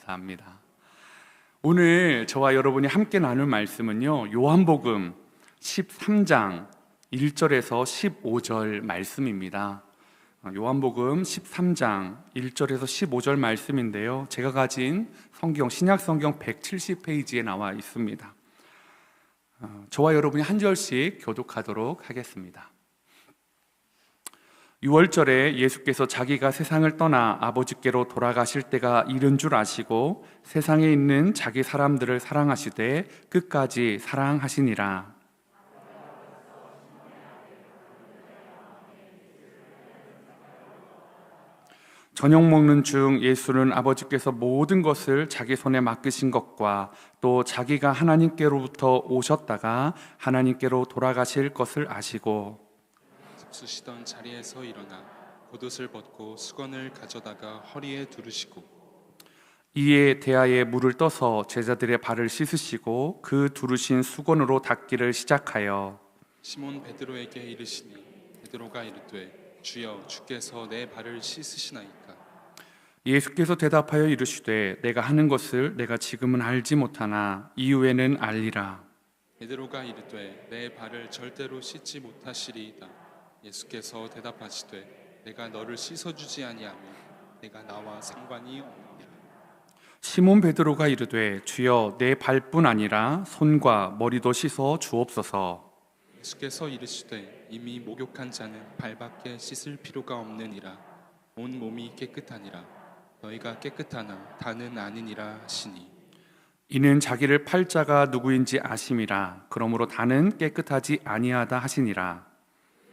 감사합니다. 오늘 저와 여러분이 함께 나눌 말씀은요, 요한복음 13장 1절에서 15절 말씀입니다. 요한복음 13장 1절에서 15절 말씀인데요, 제가 가진 성경, 신약성경 170페이지에 나와 있습니다. 저와 여러분이 한 절씩 교독하도록 하겠습니다. 6월절에 예수께서 자기가 세상을 떠나 아버지께로 돌아가실 때가 이른 줄 아시고 세상에 있는 자기 사람들을 사랑하시되 끝까지 사랑하시니라. 저녁 먹는 중 예수는 아버지께서 모든 것을 자기 손에 맡기신 것과 또 자기가 하나님께로부터 오셨다가 하나님께로 돌아가실 것을 아시고 잡수시던 자리에서 일어나 겉옷을 벗고 수건을 가져다가 허리에 두르시고 이에 대야에 물을 떠서 제자들의 발을 씻으시고 그 두르신 수건으로 닦기를 시작하여 시몬 베드로에게 이르시니 베드로가 이르되 주여 주께서 내 발을 씻으시나이까. 예수께서 대답하여 이르시되 내가 하는 것을 내가 지금은 알지 못하나 이후에는 알리라. 베드로가 이르되 내 발을 절대로 씻지 못하시리이다. 예수께서 대답하시되 내가 너를 씻어주지 아니하면 내가 나와 상관이 없느니라. 시몬 베드로가 이르되 주여 내 발뿐 아니라 손과 머리도 씻어 주옵소서. 예수께서 이르시되 이미 목욕한 자는 발밖에 씻을 필요가 없느니라. 온 몸이 깨끗하니라. 너희가 깨끗하나 다는 아니니라 하시니 이는 자기를 팔 자가 누구인지 아심이라. 그러므로 다는 깨끗하지 아니하다 하시니라.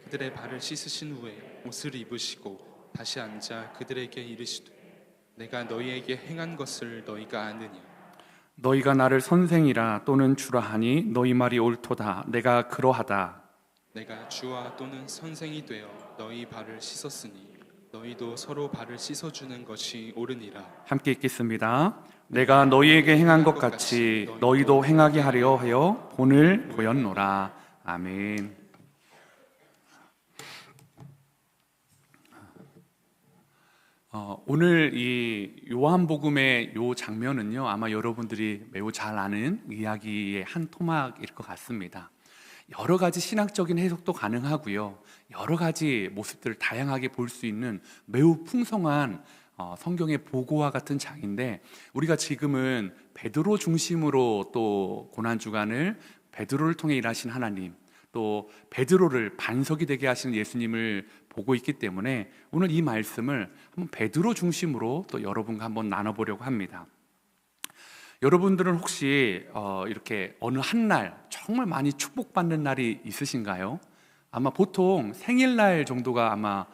그들의 발을 씻으신 후에 옷을 입으시고 다시 앉아 그들에게 이르시되 내가 너희에게 행한 것을 너희가 아느냐. 너희가 나를 선생이라 또는 주라 하니 너희 말이 옳도다. 내가 그러하다. 내가 주와 또는 선생이 되어 너희 발을 씻었으니 너희도 서로 발을 씻어주는 것이 옳으니라. 함께 읽겠습니다. 내가 너희에게 행한 것 같이 너희도 행하게 하려 하여 본을 보였노라. 아멘. 오늘 이 요한복음의 요 장면은요, 아마 여러분들이 매우 잘 아는 이야기의 한 토막일 것 같습니다. 여러 가지 신학적인 해석도 가능하고요, 여러 가지 모습들을 다양하게 볼 수 있는 매우 풍성한 성경의 보고와 같은 장인데, 우리가 지금은 베드로 중심으로 또 고난주간을 베드로를 통해 일하신 하나님, 또 베드로를 반석이 되게 하시는 예수님을 보고 있기 때문에 오늘 이 말씀을 한번 베드로 중심으로 또 여러분과 한번 나눠보려고 합니다. 여러분들은 혹시 이렇게 어느 한 날 정말 많이 축복받는 날이 있으신가요? 아마 보통 생일날 정도가 아마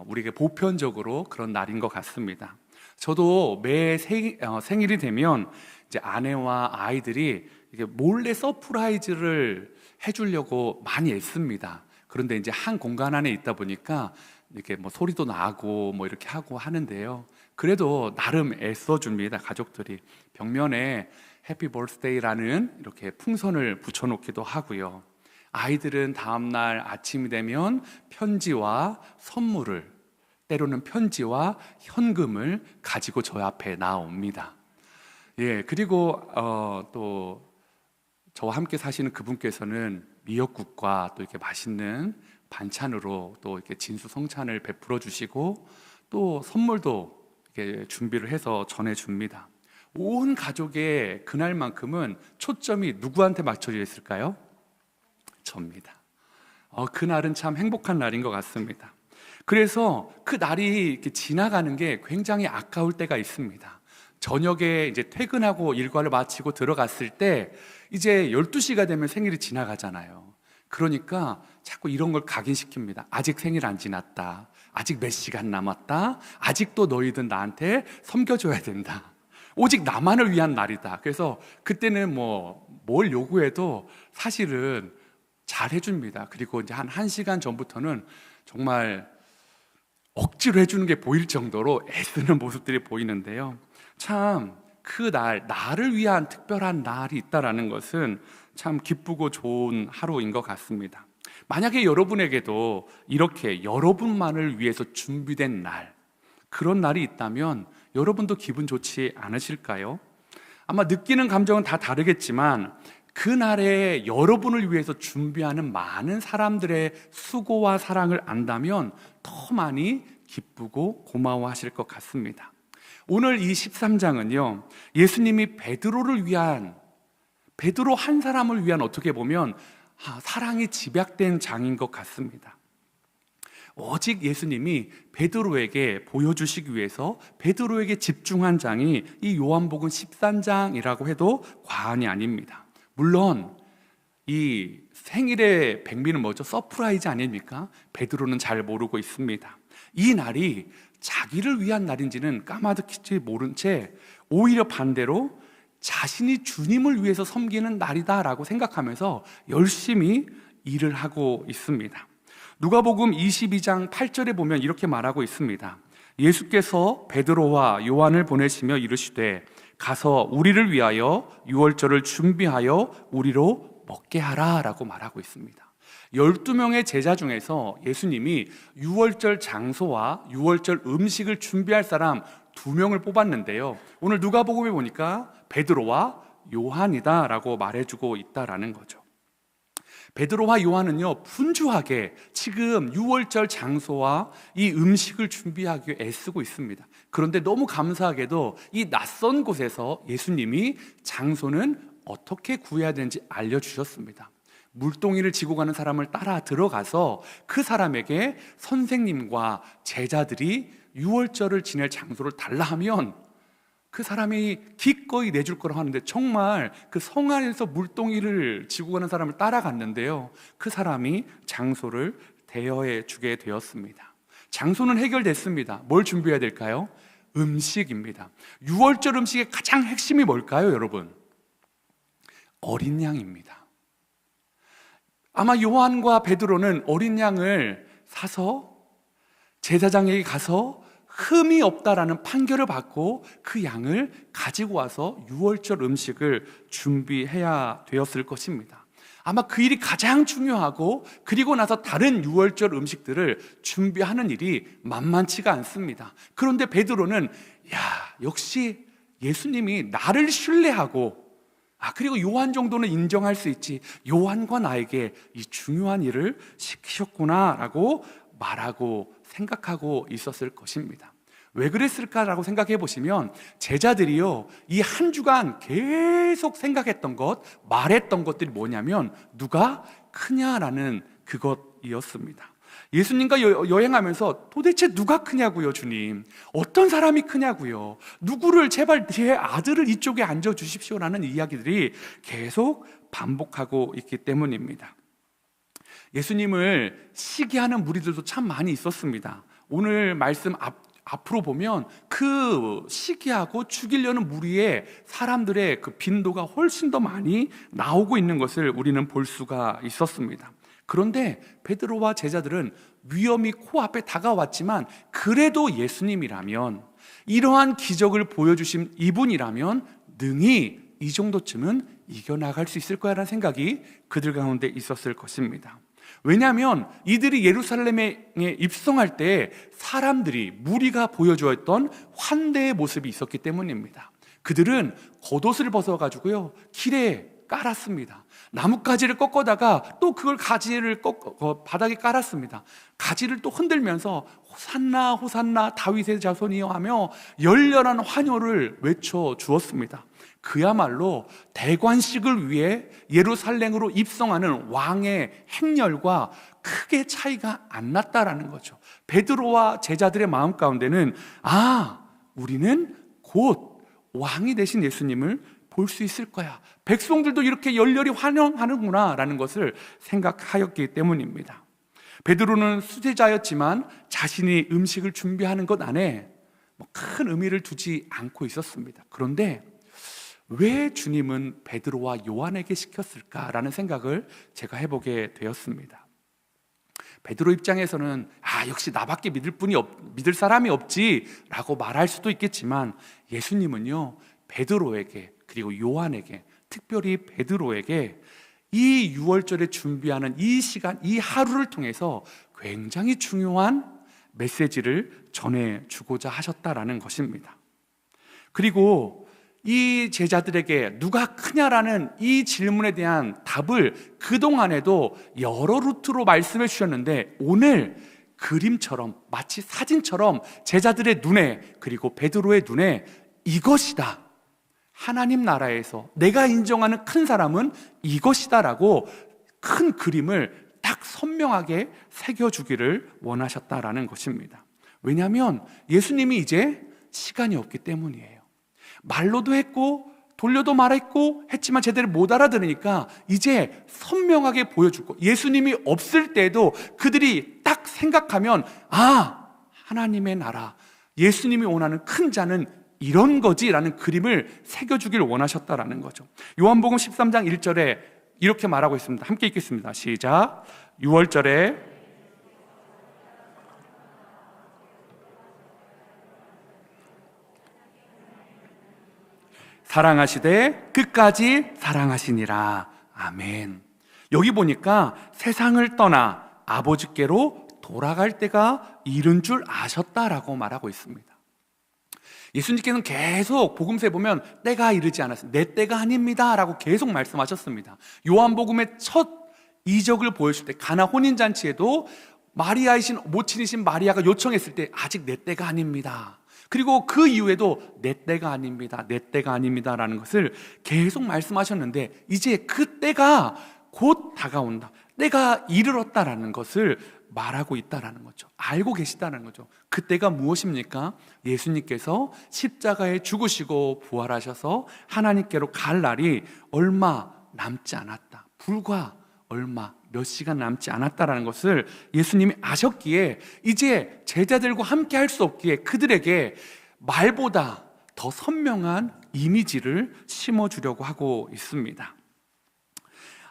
우리에게 보편적으로 그런 날인 것 같습니다. 저도 매 생일이 되면 이제 아내와 아이들이 이게 몰래 서프라이즈를 해주려고 많이 애씁니다. 그런데 이제 한 공간 안에 있다 보니까 이렇게 뭐 소리도 나고 뭐 이렇게 하고 하는데요, 그래도 나름 애써줍니다. 가족들이 벽면에 해피 버스데이라는 이렇게 풍선을 붙여놓기도 하고요, 아이들은 다음날 아침이 되면 편지와 선물을, 때로는 편지와 현금을 가지고 저 앞에 나옵니다. 그리고 또 저와 함께 사시는 그분께서는 미역국과 또 이렇게 맛있는 반찬으로 또 이렇게 진수성찬을 베풀어 주시고 또 선물도 이렇게 준비를 해서 전해줍니다. 온 가족의 그날만큼은 초점이 누구한테 맞춰져 있을까요? 접니다. 그날은 참 행복한 날인 것 같습니다. 그래서 그 날이 이렇게 지나가는 게 굉장히 아까울 때가 있습니다. 저녁에 이제 퇴근하고 일과를 마치고 들어갔을 때 이제 12시가 되면 생일이 지나가잖아요. 그러니까 자꾸 이런 걸 각인시킵니다. 아직 생일 안 지났다. 아직 몇 시간 남았다. 아직도 너희들 나한테 섬겨줘야 된다. 오직 나만을 위한 날이다. 그래서 그때는 뭘 요구해도 사실은 잘 해줍니다. 그리고 이제 한 1시간 전부터는 정말 억지로 해주는 게 보일 정도로 애쓰는 모습들이 보이는데요, 참 그 날, 나를 위한 특별한 날이 있다라는 것은 참 기쁘고 좋은 하루인 것 같습니다. 만약에 여러분에게도 이렇게 여러분만을 위해서 준비된 날, 그런 날이 있다면 여러분도 기분 좋지 않으실까요? 아마 느끼는 감정은 다 다르겠지만 그날에 여러분을 위해서 준비하는 많은 사람들의 수고와 사랑을 안다면 더 많이 기쁘고 고마워하실 것 같습니다. 오늘 이 13장은요, 예수님이 베드로 한 사람을 위한 어떻게 보면 사랑이 집약된 장인 것 같습니다. 오직 예수님이 베드로에게 보여주시기 위해서 베드로에게 집중한 장이 이 요한복음 13장이라고 해도 과언이 아닙니다. 물론 이 생일의 백미는 뭐죠? 서프라이즈 아닙니까? 베드로는 잘 모르고 있습니다. 이 날이 자기를 위한 날인지는 까마득히 모른 채 오히려 반대로 자신이 주님을 위해서 섬기는 날이다라고 생각하면서 열심히 일을 하고 있습니다. 누가복음 22장 8절에 보면 이렇게 말하고 있습니다. 예수께서 베드로와 요한을 보내시며 이르시되 가서 우리를 위하여 유월절을 준비하여 우리로 먹게 하라 라고 말하고 있습니다. 12명의 제자 중에서 예수님이 유월절 장소와 유월절 음식을 준비할 사람 2명을 뽑았는데요, 오늘 누가복음에 보니까 베드로와 요한이다 라고 말해주고 있다라는 거죠. 베드로와 요한은요, 분주하게 지금 유월절 장소와 이 음식을 준비하기 위해 애쓰고 있습니다. 그런데 너무 감사하게도 이 낯선 곳에서 예수님이 장소는 어떻게 구해야 되는지 알려주셨습니다. 물동이를 지고 가는 사람을 따라 들어가서 그 사람에게 선생님과 제자들이 유월절을 지낼 장소를 달라 하면 그 사람이 기꺼이 내줄 거라고 하는데, 정말 그 성 안에서 물동이를 지고 가는 사람을 따라갔는데요, 그 사람이 장소를 대여해 주게 되었습니다. 장소는 해결됐습니다. 뭘 준비해야 될까요? 음식입니다. 유월절 음식의 가장 핵심이 뭘까요, 여러분? 어린 양입니다. 아마 요한과 베드로는 어린 양을 사서 제사장에게 가서 흠이 없다라는 판결을 받고 그 양을 가지고 와서 유월절 음식을 준비해야 되었을 것입니다. 아마 그 일이 가장 중요하고, 그리고 나서 다른 유월절 음식들을 준비하는 일이 만만치가 않습니다. 그런데 베드로는 역시 예수님이 나를 신뢰하고, 그리고 요한 정도는 인정할 수 있지, 요한과 나에게 이 중요한 일을 시키셨구나라고 말하고 생각하고 있었을 것입니다. 왜 그랬을까라고 생각해 보시면, 제자들이요, 이 한 주간 계속 생각했던 것, 말했던 것들이 뭐냐면 누가 크냐라는 그것이었습니다. 예수님과 여행하면서 도대체 누가 크냐고요, 주님? 어떤 사람이 크냐고요? 누구를 제발 제 아들을 이쪽에 앉아주십시오라는 이야기들이 계속 반복하고 있기 때문입니다. 예수님을 시기하는 무리들도 참 많이 있었습니다. 오늘 말씀 앞으로 보면 그 시기하고 죽이려는 무리의 사람들의 그 빈도가 훨씬 더 많이 나오고 있는 것을 우리는 볼 수가 있었습니다. 그런데 베드로와 제자들은 위험이 코앞에 다가왔지만 그래도 예수님이라면, 이러한 기적을 보여주신 이분이라면 능히 이 정도쯤은 이겨나갈 수 있을 거라는 생각이 그들 가운데 있었을 것입니다. 왜냐하면 이들이 예루살렘에 입성할 때 사람들이, 무리가 보여주었던 환대의 모습이 있었기 때문입니다. 그들은 겉옷을 벗어가지고요, 길에 깔았습니다. 나뭇가지를 꺾어다가 또 그걸 가지를 바닥에 깔았습니다. 가지를 또 흔들면서 호산나 호산나 다윗의 자손이여 하며 열렬한 환호를 외쳐 주었습니다. 그야말로 대관식을 위해 예루살렘으로 입성하는 왕의 행렬과 크게 차이가 안 났다라는 거죠. 베드로와 제자들의 마음 가운데는 우리는 곧 왕이 되신 예수님을 볼 수 있을 거야, 백성들도 이렇게 열렬히 환영하는구나 라는 것을 생각하였기 때문입니다. 베드로는 수제자였지만 자신이 음식을 준비하는 것 안에 큰 의미를 두지 않고 있었습니다. 그런데 왜 주님은 베드로와 요한에게 시켰을까라는 생각을 제가 해보게 되었습니다. 베드로 입장에서는 역시 나밖에 믿을 사람이 없지 라고 말할 수도 있겠지만, 예수님은요, 베드로에게, 그리고 요한에게, 특별히 베드로에게 이 유월절에 준비하는 이 시간, 이 하루를 통해서 굉장히 중요한 메시지를 전해주고자 하셨다라는 것입니다. 그리고 이 제자들에게 누가 크냐라는 이 질문에 대한 답을 그동안에도 여러 루트로 말씀해 주셨는데, 오늘 그림처럼, 마치 사진처럼 제자들의 눈에, 그리고 베드로의 눈에 이것이다, 하나님 나라에서 내가 인정하는 큰 사람은 이것이다 라고 큰 그림을 딱 선명하게 새겨주기를 원하셨다라는 것입니다. 왜냐하면 예수님이 이제 시간이 없기 때문이에요. 말로도 했고 돌려도 말했고 했지만 제대로 못 알아들으니까 이제 선명하게 보여주고, 예수님이 없을 때도 그들이 딱 생각하면, 아, 하나님의 나라, 예수님이 원하는 큰 자는 이런 거지라는 그림을 새겨주길 원하셨다라는 거죠. 요한복음 13장 1절에 이렇게 말하고 있습니다. 함께 읽겠습니다. 시작. 6월절에 사랑하시되 끝까지 사랑하시니라. 아멘. 여기 보니까 세상을 떠나 아버지께로 돌아갈 때가 이른 줄 아셨다라고 말하고 있습니다. 예수님께서는 계속 복음서에 보면 때가 이르지 않았어요. 내 때가 아닙니다 라고 계속 말씀하셨습니다. 요한복음의 첫 이적을 보여줄 때 가나 혼인잔치에도 마리아이신 모친이신 마리아가 요청했을 때 아직 내 때가 아닙니다. 그리고 그 이후에도 내 때가 아닙니다, 내 때가 아닙니다 라는 것을 계속 말씀하셨는데, 이제 그 때가 곧 다가온다, 때가 이르렀다라는 것을 말하고 있다라는 거죠. 알고 계시다는 거죠. 그때가 무엇입니까? 예수님께서 십자가에 죽으시고 부활하셔서 하나님께로 갈 날이 얼마 남지 않았다, 불과 얼마 몇 시간 남지 않았다라는 것을 예수님이 아셨기에 이제 제자들과 함께 할 수 없기에 그들에게 말보다 더 선명한 이미지를 심어주려고 하고 있습니다.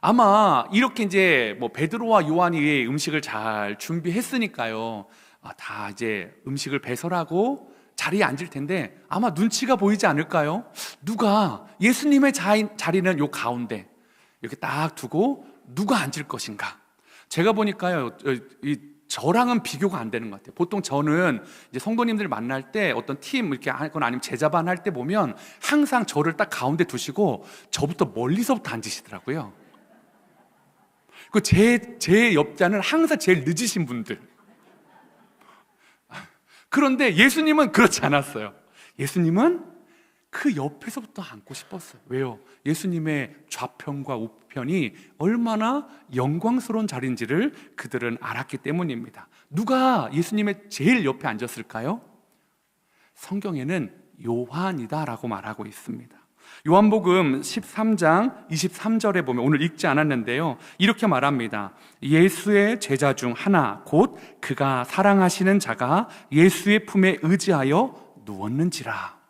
아마 이렇게 이제 베드로와 요한이 음식을 잘 준비했으니까요, 다 이제 음식을 배설하고 자리에 앉을 텐데 아마 눈치가 보이지 않을까요? 누가 예수님의 자리는 요 가운데 이렇게 딱 두고 누가 앉을 것인가? 제가 보니까요, 저랑은 비교가 안 되는 것 같아요. 보통 저는 이제 성도님들 만날 때 어떤 팀 이렇게 하거나 아니면 제자반 할 때 보면 항상 저를 딱 가운데 두시고 저부터 멀리서부터 앉으시더라고요. 그 제 옆자는 항상 제일 늦으신 분들. 그런데 예수님은 그렇지 않았어요. 예수님은 그 옆에서부터 앉고 싶었어요. 왜요? 예수님의 좌편과 우편이 얼마나 영광스러운 자리인지를 그들은 알았기 때문입니다. 누가 예수님의 제일 옆에 앉았을까요? 성경에는 요한이다라고 말하고 있습니다. 요한복음 13장 23절에 보면, 오늘 읽지 않았는데요, 이렇게 말합니다. 예수의 제자 중 하나 곧 그가 사랑하시는 자가 예수의 품에 의지하여 누웠는지라.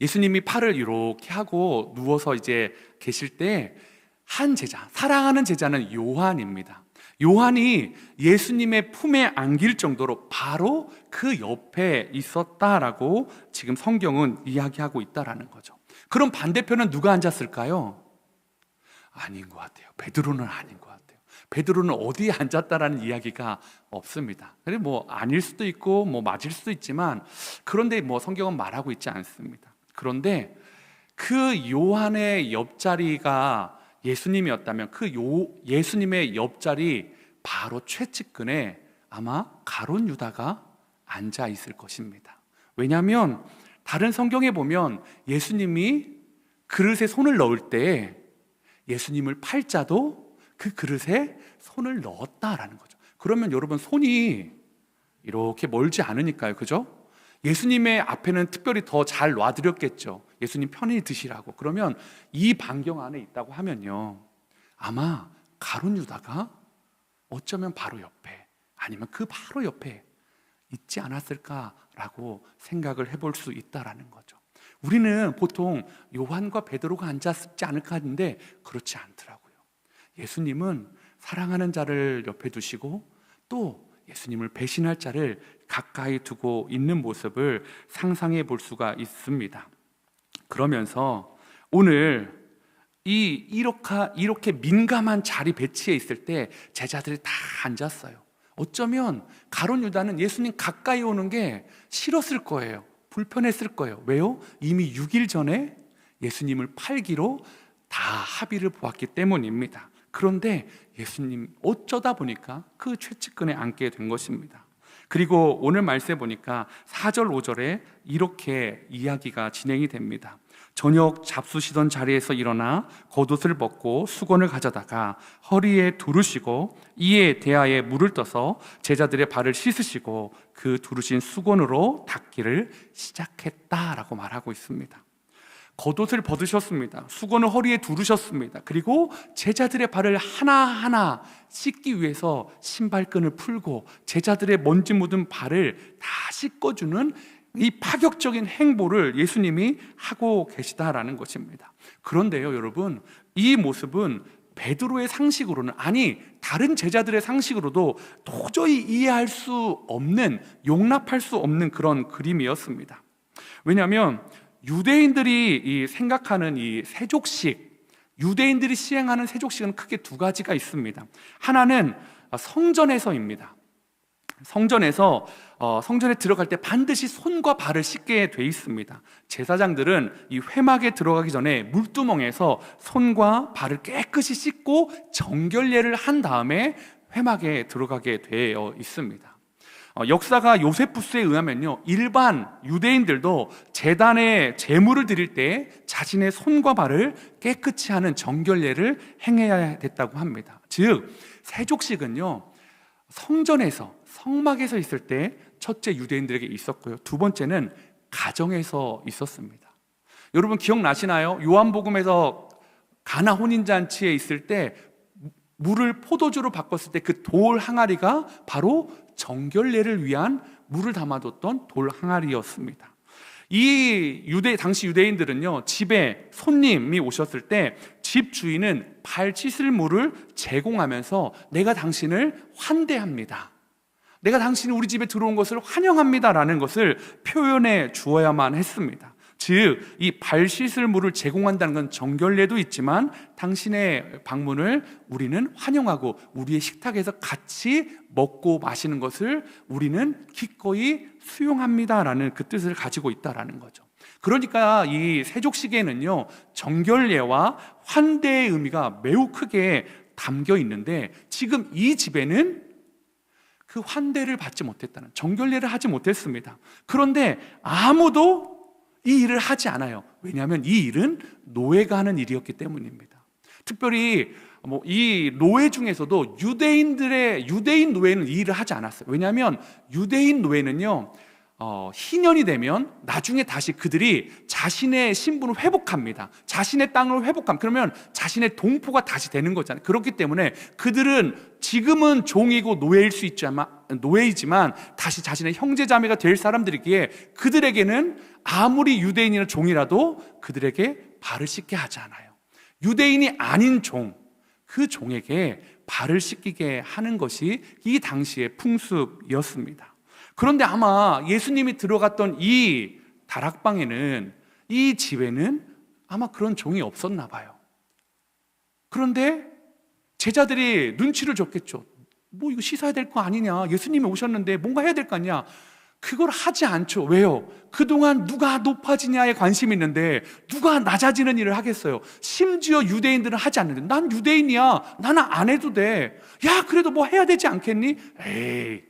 예수님이 팔을 이렇게 하고 누워서 이제 계실 때 한 제자, 사랑하는 제자는 요한입니다. 요한이 예수님의 품에 안길 정도로 바로 그 옆에 있었다라고 지금 성경은 이야기하고 있다라는 거죠. 그럼 반대편은 누가 앉았을까요? 아닌 것 같아요. 베드로는 아닌 것 같아요. 베드로는 어디에 앉았다라는 이야기가 없습니다. 아닐 수도 있고 맞을 수도 있지만, 그런데 성경은 말하고 있지 않습니다. 그런데 그 요한의 옆자리가 예수님이었다면 그 예수님의 옆자리 바로 최측근에 아마 가룟 유다가 앉아 있을 것입니다. 왜냐하면 다른 성경에 보면 예수님이 그릇에 손을 넣을 때 예수님을 팔 자도 그 그릇에 손을 넣었다라는 거죠. 그러면 여러분, 손이 이렇게 멀지 않으니까요, 그죠? 예수님의 앞에는 특별히 더 잘 놔드렸겠죠. 예수님 편히 드시라고. 그러면 이 반경 안에 있다고 하면요, 아마 가룟 유다가 어쩌면 바로 옆에, 아니면 그 바로 옆에 있지 않았을까라고 생각을 해볼 수 있다라는 거죠. 우리는 보통 요한과 베드로가 앉았지 않을까 하는데 그렇지 않더라고요. 예수님은 사랑하는 자를 옆에 두시고 또 예수님을 배신할 자를 가까이 두고 있는 모습을 상상해 볼 수가 있습니다. 그러면서 오늘 이렇게 민감한 자리 배치에 있을 때 제자들이 다 앉았어요. 어쩌면 가룟 유다는 예수님 가까이 오는 게 싫었을 거예요. 불편했을 거예요. 왜요? 이미 6일 전에 예수님을 팔기로 다 합의를 보았기 때문입니다. 그런데 예수님 어쩌다 보니까 그 최측근에 앉게 된 것입니다. 그리고 오늘 말씀에 보니까 4절 5절에 이렇게 이야기가 진행이 됩니다. 저녁 잡수시던 자리에서 일어나 겉옷을 벗고 수건을 가져다가 허리에 두르시고 이에 대야에 물을 떠서 제자들의 발을 씻으시고 그 두르신 수건으로 닦기를 시작했다라고 말하고 있습니다. 겉옷을 벗으셨습니다. 수건을 허리에 두르셨습니다. 그리고 제자들의 발을 하나하나 씻기 위해서 신발끈을 풀고 제자들의 먼지 묻은 발을 다 씻어주는 이 파격적인 행보를 예수님이 하고 계시다라는 것입니다. 그런데요, 여러분, 이 모습은 베드로의 상식으로는, 아니 다른 제자들의 상식으로도 도저히 이해할 수 없는, 용납할 수 없는 그런 그림이었습니다. 왜냐하면 유대인들이 생각하는 이 세족식, 유대인들이 시행하는 세족식은 크게 두 가지가 있습니다. 하나는 성전에서입니다. 성전에 들어갈 때 반드시 손과 발을 씻게 돼 있습니다. 제사장들은 이 회막에 들어가기 전에 물두멍에서 손과 발을 깨끗이 씻고 정결례를 한 다음에 회막에 들어가게 되어 있습니다. 역사가 요세푸스에 의하면요, 일반 유대인들도 제단에 제물을 드릴 때 자신의 손과 발을 깨끗이 하는 정결례를 행해야 됐다고 합니다. 즉 세족식은요, 성전에서, 성막에서 있을 때 첫째 유대인들에게 있었고요, 두 번째는 가정에서 있었습니다. 여러분 기억나시나요? 요한복음에서 가나 혼인잔치에 있을 때 물을 포도주로 바꿨을 때 그 돌 항아리가 바로 정결례를 위한 물을 담아뒀던 돌 항아리였습니다. 당시 유대인들은요, 집에 손님이 오셨을 때 집 주인은 발 씻을 물을 제공하면서 내가 당신을 환대합니다, 내가 당신이 우리 집에 들어온 것을 환영합니다 라는 것을 표현해 주어야만 했습니다. 즉, 이 발 씻을 물을 제공한다는 건 정결례도 있지만 당신의 방문을 우리는 환영하고 우리의 식탁에서 같이 먹고 마시는 것을 우리는 기꺼이 수용합니다라는 그 뜻을 가지고 있다라는 거죠. 그러니까 이 세족식에는요, 정결례와 환대의 의미가 매우 크게 담겨 있는데 지금 이 집에는 그 환대를 받지 못했다는, 정결례를 하지 못했습니다. 그런데 아무도 이 일을 하지 않아요. 왜냐하면 이 일은 노예가 하는 일이었기 때문입니다. 특별히 이 노예 중에서도 유대인 노예는 이 일을 하지 않았어요. 왜냐하면 유대인 노예는요, 희년이 되면 나중에 다시 그들이 자신의 신분을 회복합니다. 자신의 땅을 회복합니다. 그러면 자신의 동포가 다시 되는 거잖아요. 그렇기 때문에 그들은 지금은 종이고 노예이지만 다시 자신의 형제자매가 될 사람들이기에 그들에게는 아무리 유대인이나 종이라도 그들에게 발을 씻게 하지 않아요. 유대인이 아닌 종, 그 종에게 발을 씻기게 하는 것이 이 당시의 풍습이었습니다. 그런데 아마 예수님이 들어갔던 이 다락방에는, 이 집에는 아마 그런 종이 없었나 봐요. 그런데 제자들이 눈치를 줬겠죠. 뭐 이거 씻어야 될 거 아니냐, 예수님이 오셨는데 뭔가 해야 될 거 아니냐. 그걸 하지 않죠. 왜요? 그동안 누가 높아지냐에 관심이 있는데 누가 낮아지는 일을 하겠어요? 심지어 유대인들은 하지 않는데, 난 유대인이야, 나는 안 해도 돼. 야, 그래도 뭐 해야 되지 않겠니? 에이,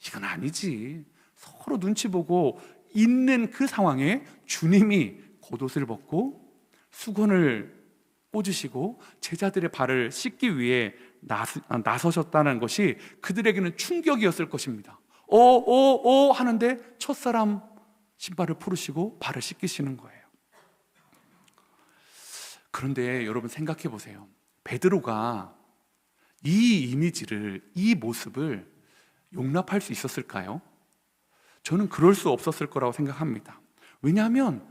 이건 아니지. 서로 눈치 보고 있는 그 상황에 주님이 겉옷을 벗고 수건을 꽂으시고 제자들의 발을 씻기 위해 나서셨다는 것이 그들에게는 충격이었을 것입니다. 하는데 첫사람 신발을 풀으시고 발을 씻기시는 거예요. 그런데 여러분 생각해 보세요. 베드로가 이 이미지를, 이 모습을 용납할 수 있었을까요? 저는 그럴 수 없었을 거라고 생각합니다. 왜냐하면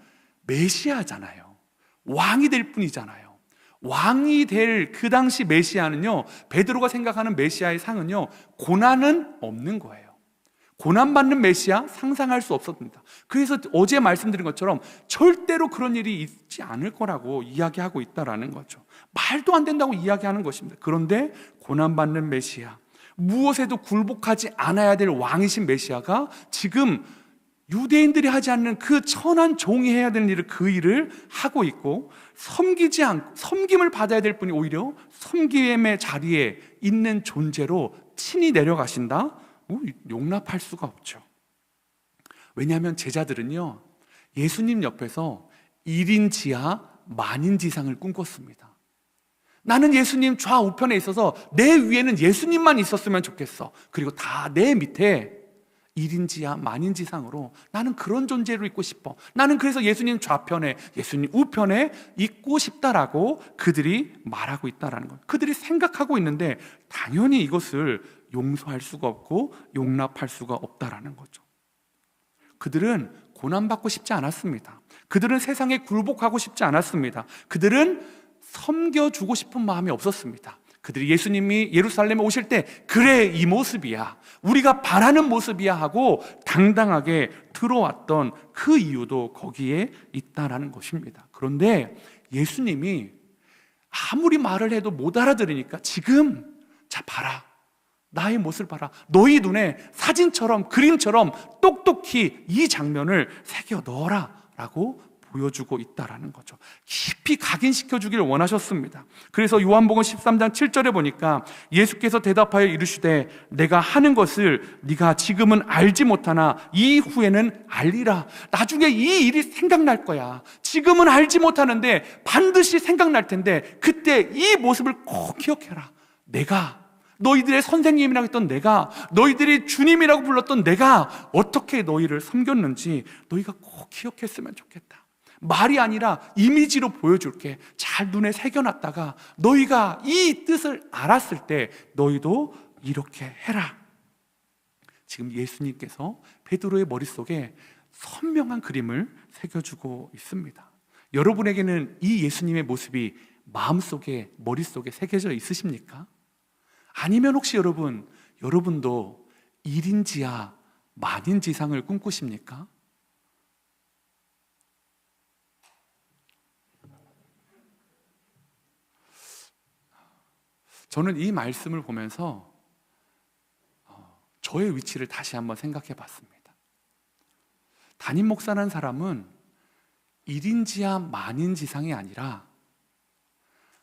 메시아잖아요. 왕이 될 뿐이잖아요. 왕이 될 그 당시 메시아는요, 베드로가 생각하는 메시아의 상은요, 고난은 없는 거예요. 고난받는 메시아 상상할 수 없었습니다. 그래서 어제 말씀드린 것처럼 절대로 그런 일이 있지 않을 거라고 이야기하고 있다라는 거죠. 말도 안 된다고 이야기하는 것입니다. 그런데 고난받는 메시아, 무엇에도 굴복하지 않아야 될 왕이신 메시아가 지금 유대인들이 하지 않는 그 천한 종이 해야 되는 일을 그 일을 하고 있고, 섬기지 않고 섬김을 받아야 될 분이 오히려 섬김의 자리에 있는 존재로 친히 내려가신다? 용납할 수가 없죠. 왜냐하면 제자들은요, 예수님 옆에서 1인 지하 만인 지상을 꿈꿨습니다. 나는 예수님 좌우편에 있어서 내 위에는 예수님만 있었으면 좋겠어. 그리고 다 내 밑에 1인 지하 만인 지상으로 나는 그런 존재로 있고 싶어. 나는 그래서 예수님 좌편에, 예수님 우편에 있고 싶다라고 그들이 말하고 있다라는 것. 그들이 생각하고 있는데 당연히 이것을 용서할 수가 없고 용납할 수가 없다라는 거죠. 그들은 고난받고 싶지 않았습니다. 그들은 세상에 굴복하고 싶지 않았습니다. 그들은 섬겨주고 싶은 마음이 없었습니다. 그들이 예수님이 예루살렘에 오실 때 그래, 이 모습이야, 우리가 바라는 모습이야 하고 당당하게 들어왔던 그 이유도 거기에 있다라는 것입니다. 그런데 예수님이 아무리 말을 해도 못 알아들으니까 지금 자 봐라, 나의 모습을 봐라, 너희 눈에 사진처럼 그림처럼 똑똑히 이 장면을 새겨 넣어라 라고 보여주고 있다라는 거죠. 깊이 각인시켜 주기를 원하셨습니다. 그래서 요한복음 13장 7절에 보니까 예수께서 대답하여 이르시되 내가 하는 것을 네가 지금은 알지 못하나 이후에는 알리라. 나중에 이 일이 생각날 거야. 지금은 알지 못하는데 반드시 생각날 텐데 그때 이 모습을 꼭 기억해라. 내가, 너희들의 선생님이라고 했던 내가, 너희들이 주님이라고 불렀던 내가 어떻게 너희를 섬겼는지 너희가 꼭 기억했으면 좋겠다. 말이 아니라 이미지로 보여줄게. 잘 눈에 새겨놨다가 너희가 이 뜻을 알았을 때 너희도 이렇게 해라. 지금 예수님께서 베드로의 머릿속에 선명한 그림을 새겨주고 있습니다. 여러분에게는 이 예수님의 모습이 마음속에, 머릿속에 새겨져 있으십니까? 아니면 혹시 여러분도 1인 지하 만인 지상을 꿈꾸십니까? 저는 이 말씀을 보면서 저의 위치를 다시 한번 생각해 봤습니다. 담임 목사라는 사람은 1인 지하 만인 지상이 아니라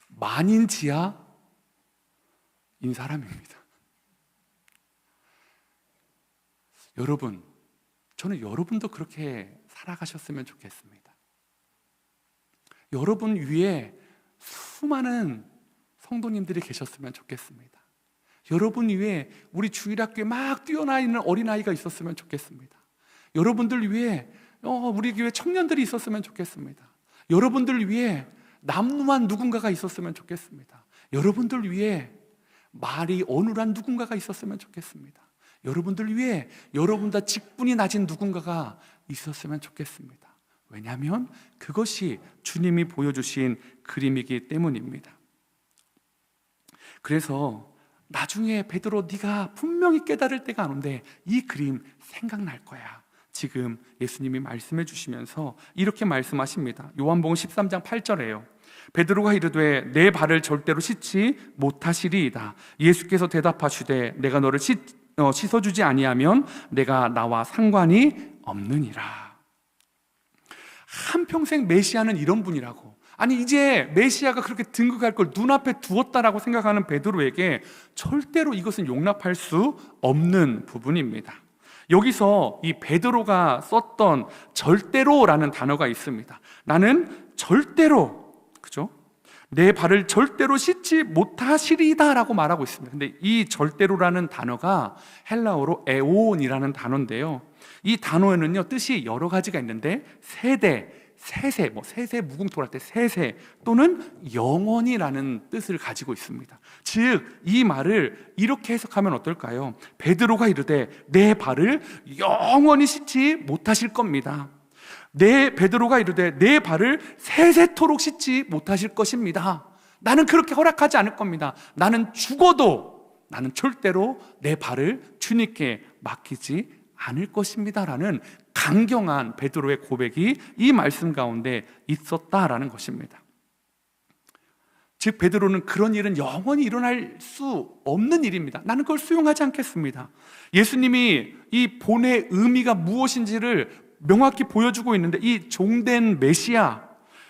만인 지하인 사람입니다. 여러분, 저는 여러분도 그렇게 살아가셨으면 좋겠습니다. 여러분 위에 수많은 성도님들이 계셨으면 좋겠습니다. 여러분 위에 우리 주일학교에 막 뛰어나 있는 어린아이가 있었으면 좋겠습니다. 여러분들 위에 우리 교회 청년들이 있었으면 좋겠습니다. 여러분들 위에 남루한 누군가가 있었으면 좋겠습니다. 여러분들 위에 말이 어눌한 누군가가 있었으면 좋겠습니다. 여러분들 위에 여러분보다 직분이 낮은 누군가가 있었으면 좋겠습니다. 왜냐하면 그것이 주님이 보여주신 그림이기 때문입니다. 그래서 나중에 베드로, 네가 분명히 깨달을 때가 오는데 이 그림 생각날 거야. 지금 예수님이 말씀해 주시면서 이렇게 말씀하십니다. 요한복음 13장 8절에요. 베드로가 이르되 내 발을 절대로 씻지 못하시리이다. 예수께서 대답하시되 내가 너를 씻어주지 아니하면 내가 나와 상관이 없느니라. 한평생 메시아는 이런 분이라고, 아니 이제 메시아가 그렇게 등극할 걸 눈앞에 두었다라고 생각하는 베드로에게 절대로 이것은 용납할 수 없는 부분입니다. 여기서 이 베드로가 썼던 절대로라는 단어가 있습니다. 나는 절대로, 그죠? 내 발을 절대로 씻지 못하시리다 라고 말하고 있습니다. 근데 이 절대로라는 단어가 헬라어로 에온이라는 단어인데요, 이 단어에는요 뜻이 여러 가지가 있는데 세세, 세세 무궁토할 때 세세 또는 영원이라는 뜻을 가지고 있습니다. 즉 이 말을 이렇게 해석하면 어떨까요? 베드로가 이르되 내 발을 영원히 씻지 못하실 겁니다. 베드로가 이르되 내 발을 세세토록 씻지 못하실 것입니다. 나는 그렇게 허락하지 않을 겁니다. 나는 죽어도 나는 절대로 내 발을 주님께 맡기지 않을 것입니다 라는 강경한 베드로의 고백이 이 말씀 가운데 있었다라는 것입니다. 즉 베드로는 그런 일은 영원히 일어날 수 없는 일입니다. 나는 그걸 수용하지 않겠습니다. 예수님이 이 본의 의미가 무엇인지를 명확히 보여주고 있는데, 이 종된 메시아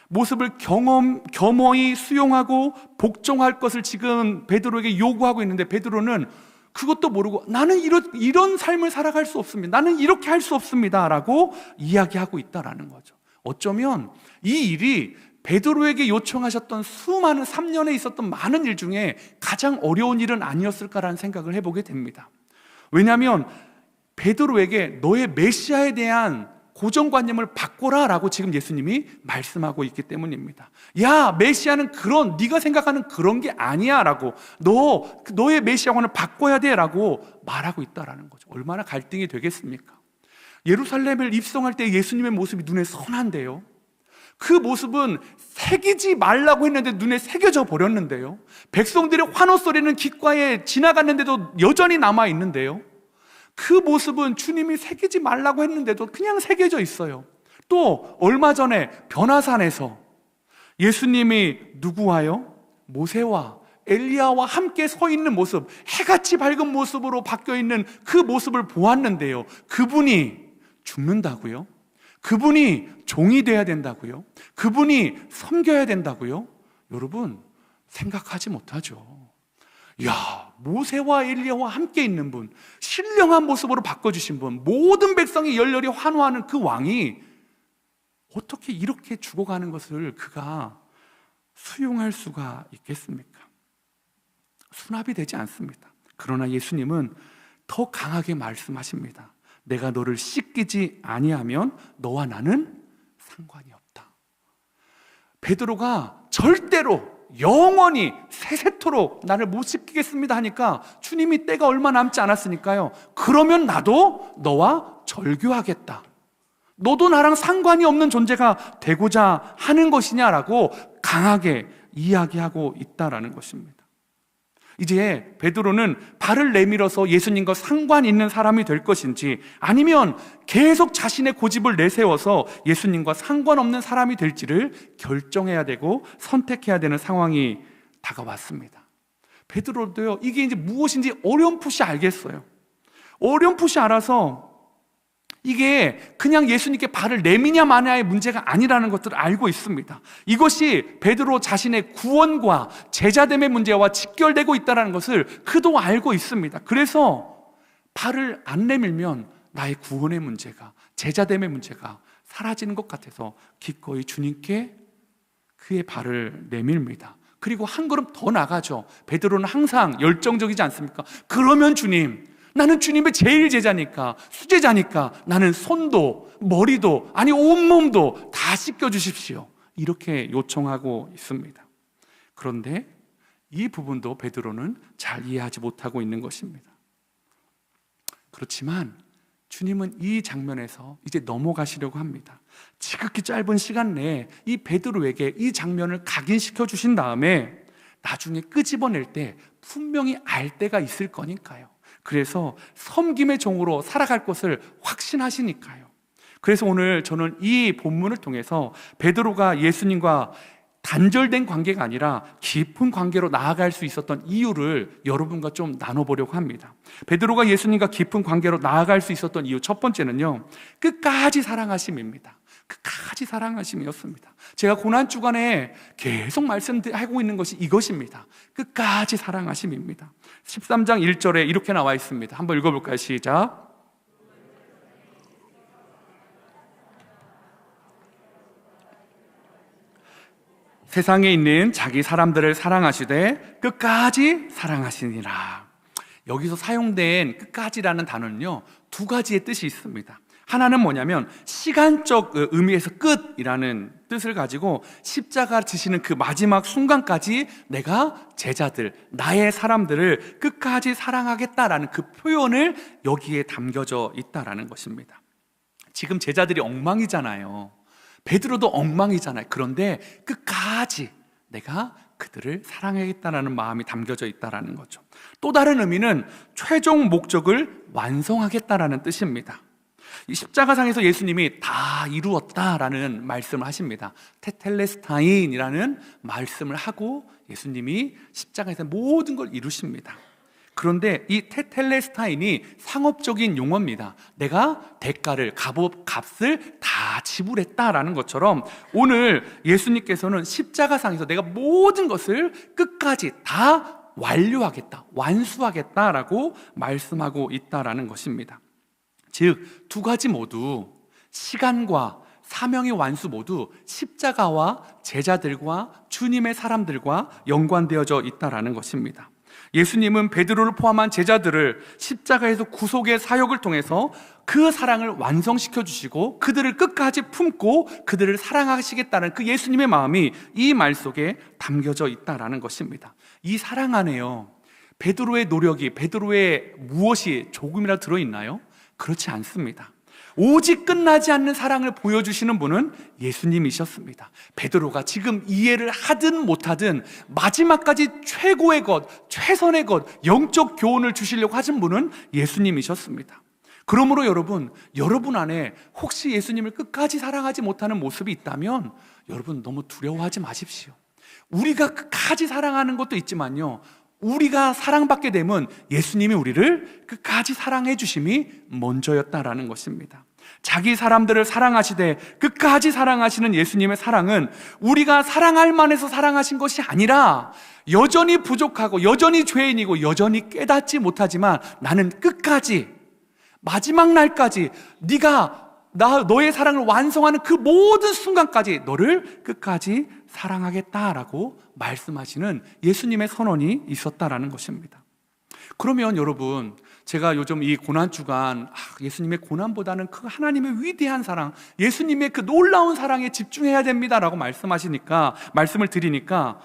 모습을 겸허히 수용하고 복종할 것을 지금 베드로에게 요구하고 있는데, 베드로는 그것도 모르고 나는 이런 삶을 살아갈 수 없습니다, 나는 이렇게 할 수 없습니다 라고 이야기하고 있다라는 거죠. 어쩌면 이 일이 베드로에게 요청하셨던 수많은 3년에 있었던 많은 일 중에 가장 어려운 일은 아니었을까라는 생각을 해보게 됩니다. 왜냐하면 베드로에게 너의 메시아에 대한 고정관념을 바꿔라 라고 지금 예수님이 말씀하고 있기 때문입니다. 야, 메시아는 네가 생각하는 그런 게 아니야 라고, 너의 메시아관을 바꿔야 돼 라고 말하고 있다라는 거죠. 얼마나 갈등이 되겠습니까? 예루살렘을 입성할 때 예수님의 모습이 눈에 선한데요, 그 모습은 새기지 말라고 했는데 눈에 새겨져 버렸는데요, 백성들의 환호 소리는 귓가에 지나갔는데도 여전히 남아있는데요, 그 모습은 주님이 새기지 말라고 했는데도 그냥 새겨져 있어요. 또 얼마 전에 변화산에서 예수님이 누구와요? 모세와 엘리야와 함께 서 있는 모습, 해같이 밝은 모습으로 바뀌어 있는 그 모습을 보았는데요, 그분이 죽는다고요? 그분이 종이 돼야 된다고요? 그분이 섬겨야 된다고요? 여러분, 생각하지 못하죠. 야, 모세와 엘리야와 함께 있는 분, 신령한 모습으로 바꿔주신 분, 모든 백성이 열렬히 환호하는 그 왕이 어떻게 이렇게 죽어가는 것을 그가 수용할 수가 있겠습니까? 수납이 되지 않습니다. 그러나 예수님은 더 강하게 말씀하십니다. 내가 너를 씻기지 아니하면 너와 나는 상관이 없다. 베드로가 절대로 영원히 세세토록 나를 못 씻기겠습니다 하니까 주님이 때가 얼마 남지 않았으니까요, 그러면 나도 너와 절교하겠다, 너도 나랑 상관이 없는 존재가 되고자 하는 것이냐라고 강하게 이야기하고 있다라는 것입니다. 이제 베드로는 발을 내밀어서 예수님과 상관 있는 사람이 될 것인지, 아니면 계속 자신의 고집을 내세워서 예수님과 상관없는 사람이 될지를 결정해야 되고 선택해야 되는 상황이 다가왔습니다. 베드로도요, 이게 이제 무엇인지 어렴풋이 알겠어요. 어렴풋이 알아서 이게 그냥 예수님께 발을 내미냐 마냐의 문제가 아니라는 것들을 알고 있습니다. 이것이 베드로 자신의 구원과 제자됨의 문제와 직결되고 있다는 것을 그도 알고 있습니다. 그래서 발을 안 내밀면 나의 구원의 문제가, 제자됨의 문제가 사라지는 것 같아서 기꺼이 주님께 그의 발을 내밀니다. 그리고 한 걸음 더 나가죠. 베드로는 항상 열정적이지 않습니까? 그러면 주님, 나는 주님의 제일 제자니까, 수제자니까 나는 손도 머리도, 아니 온몸도 다 씻겨주십시오, 이렇게 요청하고 있습니다. 그런데 이 부분도 베드로는 잘 이해하지 못하고 있는 것입니다. 그렇지만 주님은 이 장면에서 이제 넘어가시려고 합니다. 지극히 짧은 시간 내에 이 베드로에게 이 장면을 각인시켜 주신 다음에 나중에 끄집어낼 때 분명히 알 때가 있을 거니까요. 그래서 섬김의 종으로 살아갈 것을 확신하시니까요. 그래서 오늘 저는 이 본문을 통해서 베드로가 예수님과 단절된 관계가 아니라 깊은 관계로 나아갈 수 있었던 이유를 여러분과 좀 나눠보려고 합니다. 베드로가 예수님과 깊은 관계로 나아갈 수 있었던 이유, 첫 번째는요, 끝까지 사랑하심입니다. 끝까지 사랑하심이었습니다. 제가 고난주간에 계속 말씀하고 있는 것이 이것입니다. 끝까지 사랑하심입니다. 13장 1절에 이렇게 나와 있습니다. 한번 읽어볼까요? 시작. 세상에 있는 자기 사람들을 사랑하시되 끝까지 사랑하시니라. 여기서 사용된 끝까지라는 단어는요, 두 가지의 뜻이 있습니다. 하나는 뭐냐면 시간적 의미에서 끝이라는 뜻을 가지고 십자가 지시는 그 마지막 순간까지 내가 제자들, 나의 사람들을 끝까지 사랑하겠다라는 그 표현을 여기에 담겨져 있다라는 것입니다. 지금 제자들이 엉망이잖아요. 베드로도 엉망이잖아요. 그런데 끝까지 내가 그들을 사랑하겠다라는 마음이 담겨져 있다라는 거죠. 또 다른 의미는 최종 목적을 완성하겠다라는 뜻입니다. 이 십자가상에서 예수님이 다 이루었다라는 말씀을 하십니다. 테텔레스타인이라는 말씀을 하고 예수님이 십자가에서 모든 걸 이루십니다. 그런데 이 테텔레스타인이 상업적인 용어입니다. 내가 대가를, 값을 다 지불했다라는 것처럼 오늘 예수님께서는 십자가상에서 내가 모든 것을 끝까지 다 완료하겠다, 완수하겠다라고 말씀하고 있다라는 것입니다. 즉, 두 가지 모두 시간과 사명의 완수 모두 십자가와 제자들과 주님의 사람들과 연관되어져 있다라는 것입니다. 예수님은 베드로를 포함한 제자들을 십자가에서 구속의 사역을 통해서 그 사랑을 완성시켜 주시고 그들을 끝까지 품고 그들을 사랑하시겠다는 그 예수님의 마음이 이 말 속에 담겨져 있다라는 것입니다. 이 사랑 안에요, 베드로의 노력이, 베드로의 무엇이 조금이라도 들어있나요? 그렇지 않습니다. 오직 끝나지 않는 사랑을 보여주시는 분은 예수님이셨습니다. 베드로가 지금 이해를 하든 못하든 마지막까지 최고의 것, 최선의 것, 영적 교훈을 주시려고 하신 분은 예수님이셨습니다. 그러므로 여러분 안에 혹시 예수님을 끝까지 사랑하지 못하는 모습이 있다면 여러분 너무 두려워하지 마십시오. 우리가 끝까지 사랑하는 것도 있지만요, 우리가 사랑받게 되면 예수님이 우리를 끝까지 사랑해 주심이 먼저였다라는 것입니다. 자기 사람들을 사랑하시되 끝까지 사랑하시는 예수님의 사랑은 우리가 사랑할 만해서 사랑하신 것이 아니라 여전히 부족하고 여전히 죄인이고 여전히 깨닫지 못하지만 나는 끝까지 마지막 날까지 네가 너의 사랑을 완성하는 그 모든 순간까지 너를 끝까지 사랑하겠다라고 말씀하시는 예수님의 선언이 있었다라는 것입니다. 그러면 여러분, 제가 요즘 이 고난주간 예수님의 고난보다는 그 하나님의 위대한 사랑, 예수님의 그 놀라운 사랑에 집중해야 됩니다라고 말씀을 드리니까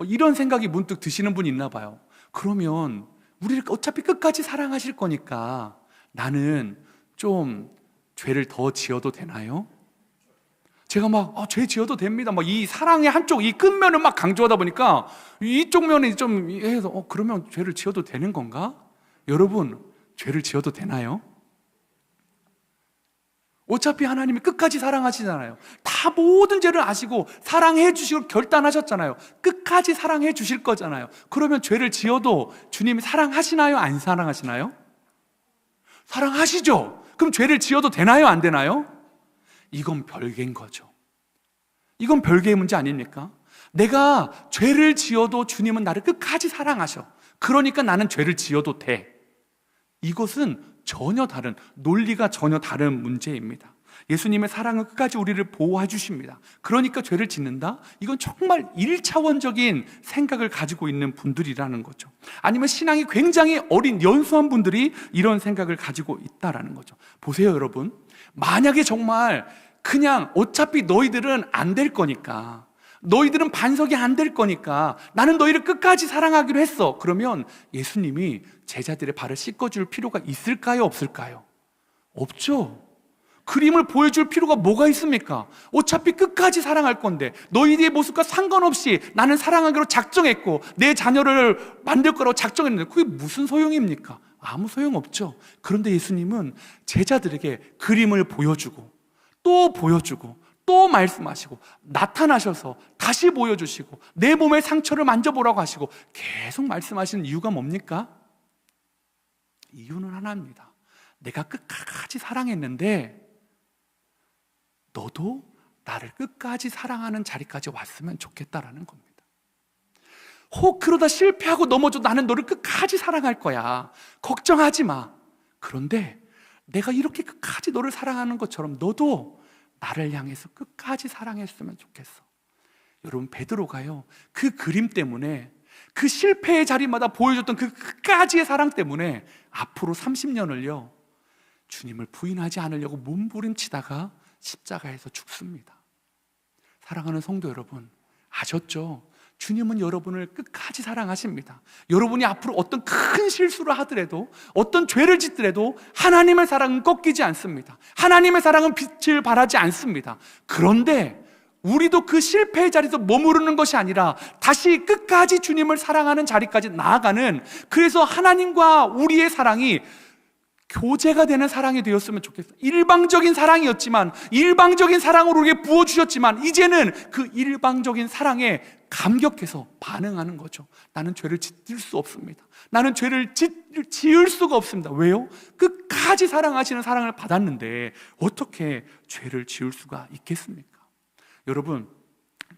이런 생각이 문득 드시는 분이 있나 봐요. 그러면 우리를 어차피 끝까지 사랑하실 거니까 나는 좀 죄를 더 지어도 되나요? 제가 죄 지어도 됩니다. 이 사랑의 한쪽, 이 끝면을 강조하다 보니까 이쪽 면이 좀 해서 그러면 죄를 지어도 되는 건가? 여러분, 죄를 지어도 되나요? 어차피 하나님이 끝까지 사랑하시잖아요. 다 모든 죄를 아시고 사랑해 주시고 결단하셨잖아요. 끝까지 사랑해 주실 거잖아요. 그러면 죄를 지어도 주님이 사랑하시나요? 안 사랑하시나요? 사랑하시죠? 그럼 죄를 지어도 되나요? 안 되나요? 이건 별개인 거죠. 이건 별개의 문제 아닙니까? 내가 죄를 지어도 주님은 나를 끝까지 사랑하셔. 그러니까 나는 죄를 지어도 돼. 이것은 논리가 전혀 다른 문제입니다. 예수님의 사랑은 끝까지 우리를 보호해 주십니다. 그러니까 죄를 짓는다? 이건 정말 1차원적인 생각을 가지고 있는 분들이라는 거죠. 아니면 신앙이 굉장히 어린 연소한 분들이 이런 생각을 가지고 있다라는 거죠. 보세요, 여러분. 만약에 정말 그냥 어차피 너희들은 안 될 거니까, 너희들은 반석이 안 될 거니까 나는 너희를 끝까지 사랑하기로 했어. 그러면 예수님이 제자들의 발을 씻어줄 필요가 있을까요? 없을까요? 없죠. 그림을 보여줄 필요가 뭐가 있습니까? 어차피 끝까지 사랑할 건데 너희들의 모습과 상관없이 나는 사랑하기로 작정했고 내 자녀를 만들 거라고 작정했는데 그게 무슨 소용입니까? 아무 소용없죠. 그런데 예수님은 제자들에게 그림을 보여주고 또 보여주고 또 말씀하시고 나타나셔서 다시 보여주시고 내 몸의 상처를 만져보라고 하시고 계속 말씀하시는 이유가 뭡니까? 이유는 하나입니다. 내가 끝까지 사랑했는데 너도 나를 끝까지 사랑하는 자리까지 왔으면 좋겠다라는 겁니다. 혹 그러다 실패하고 넘어져도 나는 너를 끝까지 사랑할 거야. 걱정하지 마. 그런데 내가 이렇게 끝까지 너를 사랑하는 것처럼 너도 나를 향해서 끝까지 사랑했으면 좋겠어. 여러분, 베드로가요, 그 그림 때문에, 그 실패의 자리마다 보여줬던 그 끝까지의 사랑 때문에 앞으로 30년을요 주님을 부인하지 않으려고 몸부림치다가 십자가에서 죽습니다. 사랑하는 성도 여러분, 아셨죠? 주님은 여러분을 끝까지 사랑하십니다. 여러분이 앞으로 어떤 큰 실수를 하더라도, 어떤 죄를 짓더라도 하나님의 사랑은 꺾이지 않습니다. 하나님의 사랑은 빛을 발하지 않습니다. 그런데 우리도 그 실패의 자리에서 머무르는 것이 아니라 다시 끝까지 주님을 사랑하는 자리까지 나아가는, 그래서 하나님과 우리의 사랑이 교제가 되는 사랑이 되었으면 좋겠어요. 일방적인 사랑이었지만, 일방적인 사랑으로 우리에게 부어주셨지만, 이제는 그 일방적인 사랑에 감격해서 반응하는 거죠. 나는 죄를 짓을 수 없습니다. 나는 죄를 지을 수가 없습니다. 왜요? 끝까지 사랑하시는 사랑을 받았는데 어떻게 죄를 지을 수가 있겠습니까? 여러분,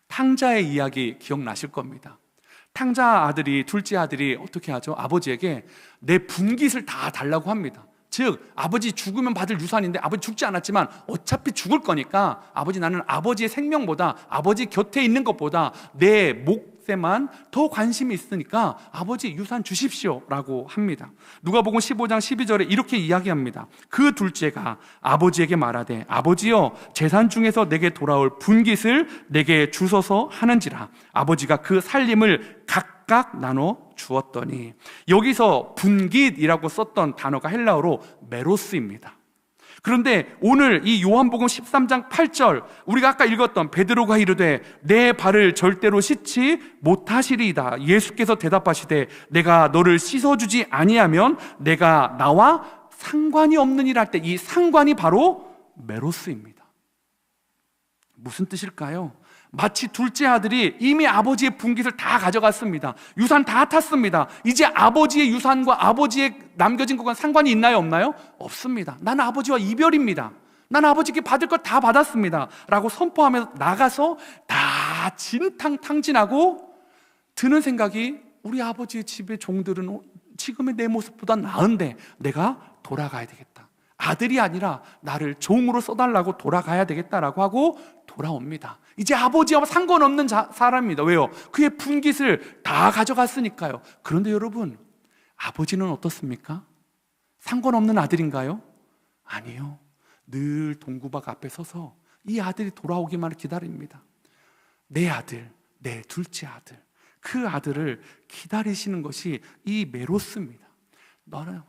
탕자의 이야기 기억나실 겁니다. 탕자 아들이, 둘째 아들이 어떻게 하죠? 아버지에게 내 분깃을 다 달라고 합니다. 즉, 아버지 죽으면 받을 유산인데 아버지 죽지 않았지만 어차피 죽을 거니까 아버지, 나는 아버지의 생명보다, 아버지 곁에 있는 것보다 내 몫에만 더 관심이 있으니까 아버지 유산 주십시오 라고 합니다. 누가복음 15장 12절에 이렇게 이야기합니다. 그 둘째가 아버지에게 말하되 아버지여, 재산 중에서 내게 돌아올 분깃을 내게 주소서 하는지라. 아버지가 그 살림을 각각 나눠 주었더니, 여기서 분깃이라고 썼던 단어가 헬라어로 메로스입니다. 그런데 오늘 이 요한복음 13장 8절, 우리가 아까 읽었던 베드로가 이르되 내 발을 절대로 씻지 못하시리이다. 예수께서 대답하시되 내가 너를 씻어주지 아니하면 내가 나와 상관이 없느니라 할 때, 이 상관이 바로 메로스입니다. 무슨 뜻일까요? 마치 둘째 아들이 이미 아버지의 분깃을 다 가져갔습니다. 유산 다 탔습니다. 이제 아버지의 유산과 아버지의 남겨진 것과 상관이 있나요, 없나요? 없습니다. 나는 아버지와 이별입니다. 나는 아버지께 받을 것 다 받았습니다 라고 선포하면서 나가서 다 진탕탕진하고, 드는 생각이, 우리 아버지의 집의 종들은 지금의 내 모습보다 나은데 내가 돌아가야 되겠다. 아들이 아니라 나를 종으로 써달라고 돌아가야 되겠다라고 하고 돌아옵니다. 이제 아버지와 상관없는 사람입니다. 왜요? 그의 분깃을 다 가져갔으니까요. 그런데 여러분, 아버지는 어떻습니까? 상관없는 아들인가요? 아니요. 늘 동구박 앞에 서서 이 아들이 돌아오기만을 기다립니다. 내 아들, 내 둘째 아들, 그 아들을 기다리시는 것이 이 메로스입니다. 너는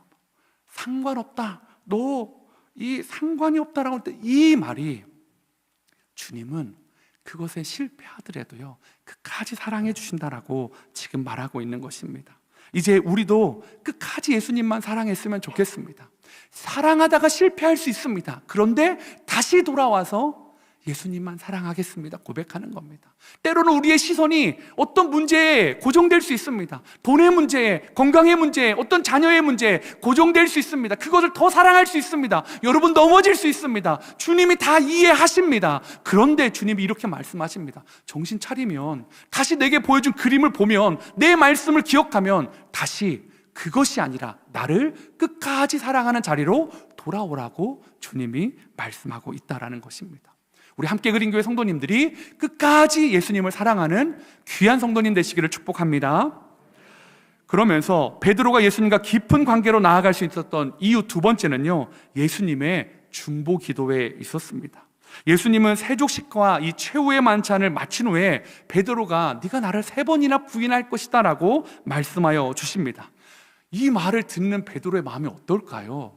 상관없다, 너 이 상관이 없다라고 할 때, 이 말이 주님은 그것에 실패하더라도요 끝까지 사랑해 주신다라고 지금 말하고 있는 것입니다. 이제 우리도 끝까지 예수님만 사랑했으면 좋겠습니다. 사랑하다가 실패할 수 있습니다. 그런데 다시 돌아와서 예수님만 사랑하겠습니다 고백하는 겁니다. 때로는 우리의 시선이 어떤 문제에 고정될 수 있습니다. 돈의 문제에, 건강의 문제에, 어떤 자녀의 문제에 고정될 수 있습니다. 그것을 더 사랑할 수 있습니다. 여러분, 넘어질 수 있습니다. 주님이 다 이해하십니다. 그런데 주님이 이렇게 말씀하십니다. 정신 차리면, 다시 내게 보여준 그림을 보면, 내 말씀을 기억하면 다시 그것이 아니라 나를 끝까지 사랑하는 자리로 돌아오라고 주님이 말씀하고 있다라는 것입니다. 우리 함께 그린 교회 성도님들이 끝까지 예수님을 사랑하는 귀한 성도님 되시기를 축복합니다. 그러면서 베드로가 예수님과 깊은 관계로 나아갈 수 있었던 이유 두 번째는요, 예수님의 중보 기도에 있었습니다. 예수님은 세족식과 이 최후의 만찬을 마친 후에 베드로가 네가 나를 3번이나 부인할 것이다 라고 말씀하여 주십니다. 이 말을 듣는 베드로의 마음이 어떨까요?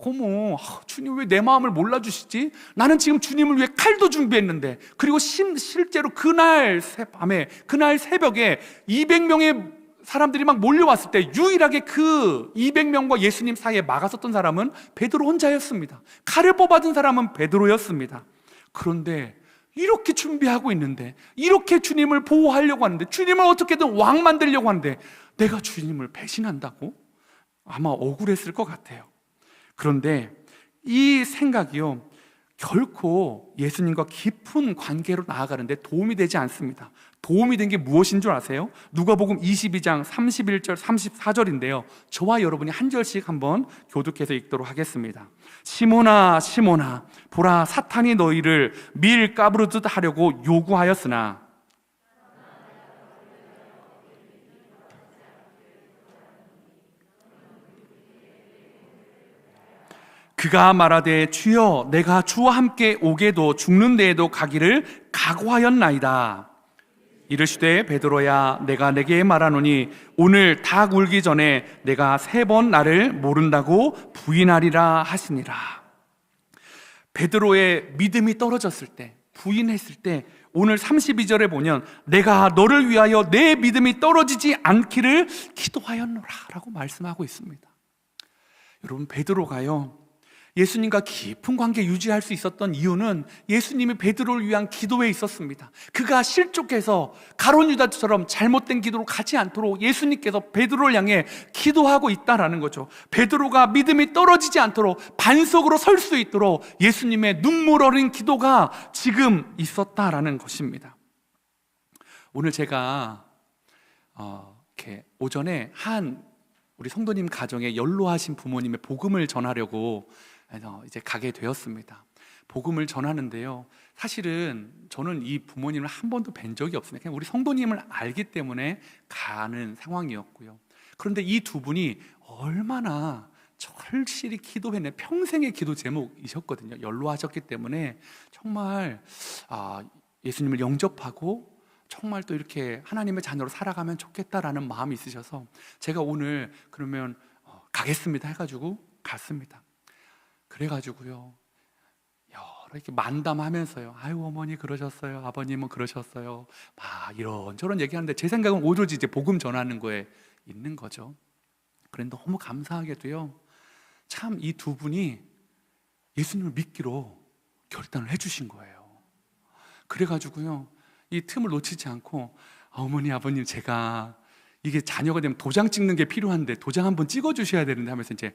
어머, 주님 왜 내 마음을 몰라주시지? 나는 지금 주님을 위해 칼도 준비했는데, 그리고 실제로 그날 밤에, 그날 새벽에 200명의 사람들이 막 몰려왔을 때 유일하게 그 200명과 예수님 사이에 막아섰던 사람은 베드로 혼자였습니다. 칼을 뽑아든 사람은 베드로였습니다. 그런데 이렇게 준비하고 있는데, 이렇게 주님을 보호하려고 하는데, 주님을 어떻게든 왕 만들려고 하는데 내가 주님을 배신한다고? 아마 억울했을 것 같아요. 그런데 이 생각이요, 결코 예수님과 깊은 관계로 나아가는데 도움이 되지 않습니다. 도움이 된 게 무엇인 줄 아세요? 누가복음 22장 31절 34절인데요 저와 여러분이 한 절씩 한번 교독해서 읽도록 하겠습니다. 시몬아 시몬아, 보라, 사탄이 너희를 밀 까부르듯 하려고 요구하였으나 그가 말하되 주여, 내가 주와 함께 오게도 죽는 데에도 가기를 각오하였나이다. 이르시되 베드로야, 내가 내게 말하노니 오늘 닭 울기 전에 내가 3번 나를 모른다고 부인하리라 하시니라. 베드로의 믿음이 떨어졌을 때, 부인했을 때, 오늘 32절에 보면 내가 너를 위하여 내 믿음이 떨어지지 않기를 기도하였노라 라고 말씀하고 있습니다. 여러분, 베드로가요, 예수님과 깊은 관계 유지할 수 있었던 이유는 예수님이 베드로를 위한 기도에 있었습니다. 그가 실족해서 가룟 유다처럼 잘못된 기도로 가지 않도록 예수님께서 베드로를 향해 기도하고 있다라는 거죠. 베드로가 믿음이 떨어지지 않도록 반석으로 설 수 있도록 예수님의 눈물 어린 기도가 지금 있었다라는 것입니다. 오늘 제가 이렇게 오전에 우리 성도님 가정에 연로하신 부모님의 복음을 전하려고 해서 이제 가게 되었습니다. 복음을 전하는데요, 사실은 저는 이 부모님을 한 번도 뵌 적이 없습니다. 그냥 우리 성도님을 알기 때문에 가는 상황이었고요. 그런데 이 두 분이 얼마나 절실히 기도했네, 평생의 기도 제목이셨거든요. 연로하셨기 때문에 정말 예수님을 영접하고 정말 또 이렇게 하나님의 자녀로 살아가면 좋겠다라는 마음이 있으셔서 제가 오늘 그러면 가겠습니다 해가지고 갔습니다. 그래가지고요, 여러 이렇게 만담하면서요, 아유 어머니 그러셨어요, 아버님은 그러셨어요, 막 이런저런 얘기하는데 제 생각은 오로지 이제 복음 전하는 거에 있는 거죠. 그런데 너무 감사하게도요, 참 이 두 분이 예수님을 믿기로 결단을 해주신 거예요. 그래가지고요, 이 틈을 놓치지 않고 어머니 아버님, 제가 이게 자녀가 되면 도장 찍는 게 필요한데 도장 한번 찍어주셔야 되는데 하면서 이제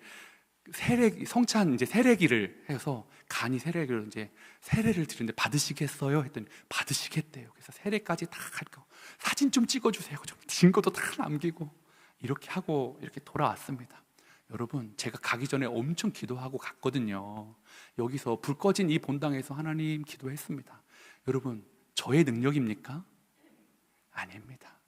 성찬 이제 세례기를 해서 간이 세례기를 이제 세례를 드리는데 받으시겠어요? 했더니 받으시겠대요. 그래서 세례까지 다 할 거, 사진 좀 찍어주세요. 좀 증거도 다 남기고 이렇게 하고 이렇게 돌아왔습니다. 여러분, 제가 가기 전에 엄청 기도하고 갔거든요. 여기서 불 꺼진 이 본당에서 하나님 기도했습니다. 여러분, 저의 능력입니까? 아닙니다.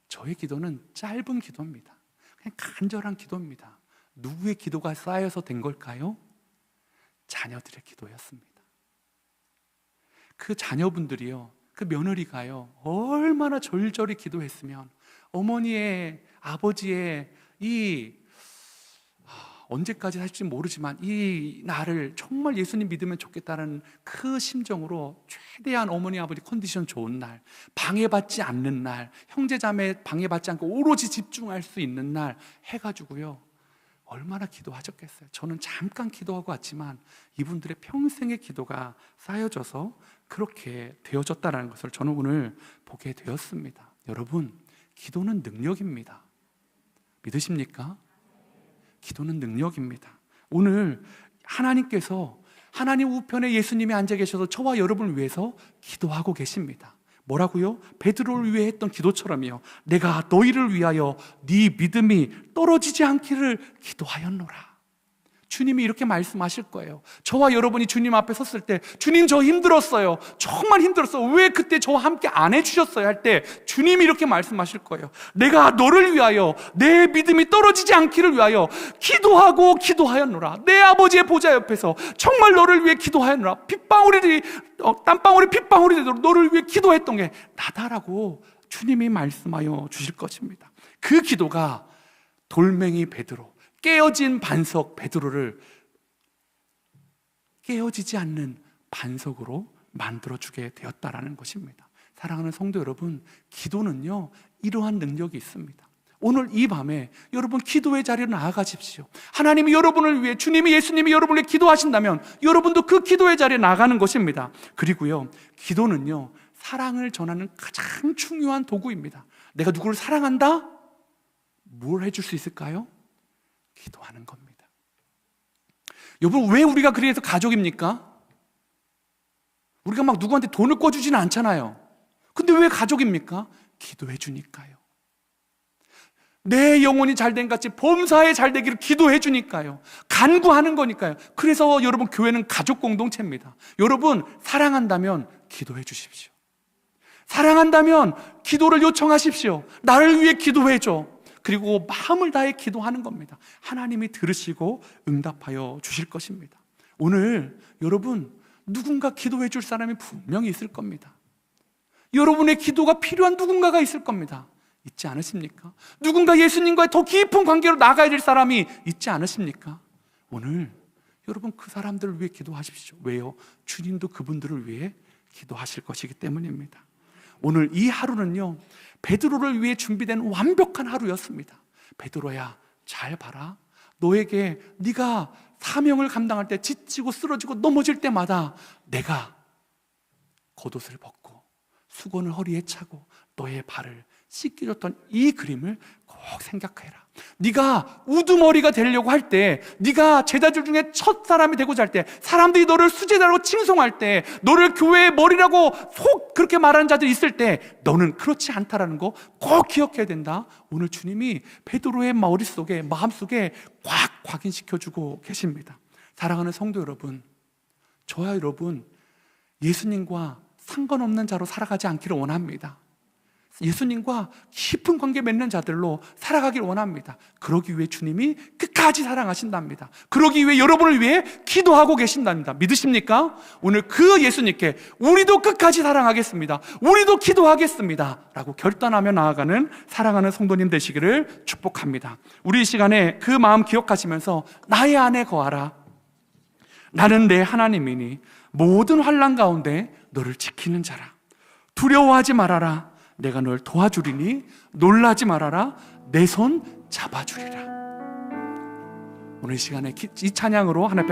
저의 기도는 짧은 기도입니다. 그냥 간절한 기도입니다. 누구의 기도가 쌓여서 된 걸까요? 자녀들의 기도였습니다. 그 자녀분들이요, 그 며느리가요, 얼마나 절절히 기도했으면 어머니의, 아버지의 언제까지 살지 모르지만 이 나를 정말 예수님 믿으면 좋겠다는 그 심정으로 최대한 어머니 아버지 컨디션 좋은 날, 방해받지 않는 날, 형제자매 방해받지 않고 오로지 집중할 수 있는 날 해가지고요, 얼마나 기도하셨겠어요. 저는 잠깐 기도하고 왔지만 이분들의 평생의 기도가 쌓여져서 그렇게 되어졌다는 것을 저는 오늘 보게 되었습니다. 여러분, 기도는 능력입니다. 믿으십니까? 기도는 능력입니다. 오늘 하나님께서 하나님 우편에 예수님이 앉아 계셔서 저와 여러분을 위해서 기도하고 계십니다. 뭐라고요? 베드로를 위해 했던 기도처럼요, 내가 너희를 위하여 네 믿음이 떨어지지 않기를 기도하였노라. 주님이 이렇게 말씀하실 거예요. 저와 여러분이 주님 앞에 섰을 때, 주님 저 힘들었어요, 정말 힘들었어요, 왜 그때 저와 함께 안 해주셨어요 할 때 주님이 이렇게 말씀하실 거예요. 내가 너를 위하여 내 믿음이 떨어지지 않기를 위하여 기도하고 기도하였노라. 내 아버지의 보좌 옆에서 정말 너를 위해 기도하였노라. 땀방울이 핏방울이 되도록 너를 위해 기도했던 게 나다라고 주님이 말씀하여 주실 것입니다. 그 기도가 돌멩이 베드로, 깨어진 반석 베드로를 깨어지지 않는 반석으로 만들어주게 되었다라는 것입니다. 사랑하는 성도 여러분, 기도는요, 이러한 능력이 있습니다. 오늘 이 밤에 여러분 기도의 자리로 나아가십시오. 하나님이 여러분을 위해, 주님이, 예수님이 여러분을 위해 기도하신다면 여러분도 그 기도의 자리에 나가는 것입니다. 그리고요, 기도는요, 사랑을 전하는 가장 중요한 도구입니다. 내가 누구를 사랑한다? 뭘 해줄 수 있을까요? 기도하는 겁니다. 여러분, 왜 우리가 그래서 가족입니까? 우리가 막 누구한테 돈을 꿔주지는 않잖아요. 근데 왜 가족입니까? 기도해 주니까요. 내 영혼이 잘된 같이 범사에 잘되기를 기도해 주니까요. 간구하는 거니까요. 그래서 여러분, 교회는 가족 공동체입니다. 여러분, 사랑한다면 기도해 주십시오. 사랑한다면 기도를 요청하십시오. 나를 위해 기도해 줘. 그리고 마음을 다해 기도하는 겁니다. 하나님이 들으시고 응답하여 주실 것입니다. 오늘 여러분, 누군가 기도해 줄 사람이 분명히 있을 겁니다. 여러분의 기도가 필요한 누군가가 있을 겁니다. 있지 않으십니까? 누군가 예수님과의 더 깊은 관계로 나가야 될 사람이 있지 않으십니까? 오늘 여러분, 그 사람들을 위해 기도하십시오. 왜요? 주님도 그분들을 위해 기도하실 것이기 때문입니다. 오늘 이 하루는요, 베드로를 위해 준비된 완벽한 하루였습니다. 베드로야, 잘 봐라. 너에게 네가 사명을 감당할 때 지치고 쓰러지고 넘어질 때마다 내가 겉옷을 벗고 수건을 허리에 차고 너의 발을 씻겨줬던 이 그림을 꼭 생각해라. 네가 우두머리가 되려고 할 때, 네가 제자들 중에 첫 사람이 되고자 할 때, 사람들이 너를 수제자라고 칭송할 때, 너를 교회의 머리라고 속 그렇게 말하는 자들이 있을 때 너는 그렇지 않다라는 거 꼭 기억해야 된다. 오늘 주님이 베드로의 머릿속에, 마음속에 꽉 각인시켜주고 계십니다. 사랑하는 성도 여러분, 저와 여러분 예수님과 상관없는 자로 살아가지 않기를 원합니다. 예수님과 깊은 관계 맺는 자들로 살아가길 원합니다. 그러기 위해 주님이 끝까지 사랑하신답니다. 그러기 위해 여러분을 위해 기도하고 계신답니다. 믿으십니까? 오늘 그 예수님께 우리도 끝까지 사랑하겠습니다, 우리도 기도하겠습니다 라고 결단하며 나아가는 사랑하는 성도님 되시기를 축복합니다. 우리 이 시간에 그 마음 기억하시면서 나의 안에 거하라. 나는 내 하나님이니 모든 환난 가운데 너를 지키는 자라. 두려워하지 말아라. 내가 널 도와주리니 놀라지 말아라. 내 손 잡아주리라. 오늘 이 시간에 이 찬양으로 하나님